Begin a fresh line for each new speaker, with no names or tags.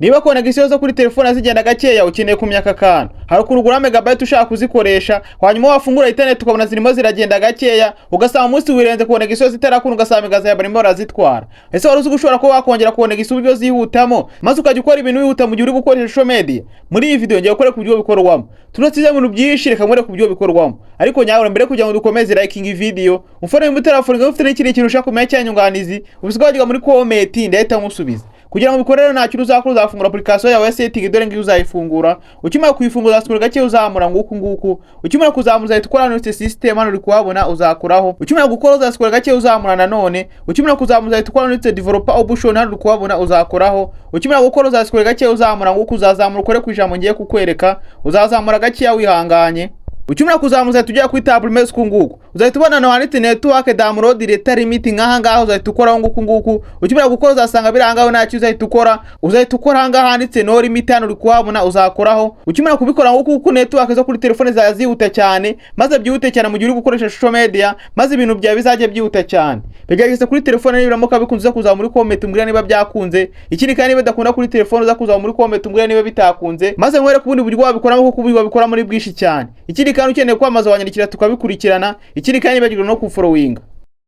Niba connection zo kuri telefone zigenda gakeya ukeneye kumya aka kantu. Hari kurugura megabyte ushaka kuzikoresha, hanyuma wafungura internet ukabona zirimo ziragenda gakeya, ugasanga umunsi wirenze connection zitarakunda ugasanga megaza ya barimo barazitwara. Ese wari uzi gushobora ko wakongera connection uburyo zihutamo, maze ukajya ukora ibintu wihuta mu gihe uri gukoresha social media. Muri iyi video ngiye gukora ku buryo bikorwamo. Tunatize mu byinshi reka mwere ku buryo bikorwamo. Ariko nyawe mbere kugira ngo dukomeze liking video, ufone mu telefone ufite n'ikindi kintu ushaka kumenya cyanyunganizi, ubisigaye muri comment ndahita musubiza. Kugira ngo bikorere nta kintu uzakora uzafungura application yawe setting dore ngiye uzayifungura. Ukimara kuyifungura uzasubira gake uzamura nguku. Ukimara kuzamura uzahita ukora n'ute system hano uri kuhabona uzakuraho. Ukimara gukora uzasubira gake uzamura nanone. Ukimara kuzamura uzahita ukora n'ute developer option hano uri kuhabona uzakoraho. Ukimara gukora uzasubira gake uzamura nguku uzazamura ukore kwijambo ngiye kukwereka. Uzazamura gake ya wihanganye. Ukimara kuzamuza tujya kuri table mess kunguku uzahita ubona no handitse network download data limit nkaha ngaho uzahita ukora nguku. Ukimara gukora uzasanga birangaho nta cyo uzahita ukora hanga handitse no limit hano uri kuhabona uzakoraho. Ukimara kubikora nguku network zo kuri telefone zazihuta cyane, maze byihute cyane mu gihe uri gukoresha social media, maze ibintu byawe bizajye byihuta cyane. Bigagise kuri telefone nibiramuka bikunze kuza muri comment umbwira niba byakunze, ikindi kandi niba dakunda kuri telefone uza kuza muri comment umbwira niba bitakunze, maze mwere kubundi buryo wabikoramo kuko ubikora muri bwishi cyane. Ikindi kandi ukeneye kwamaza wanyandikira tukabikurikirana, ikindi kandi bagirwa no kufollowinga.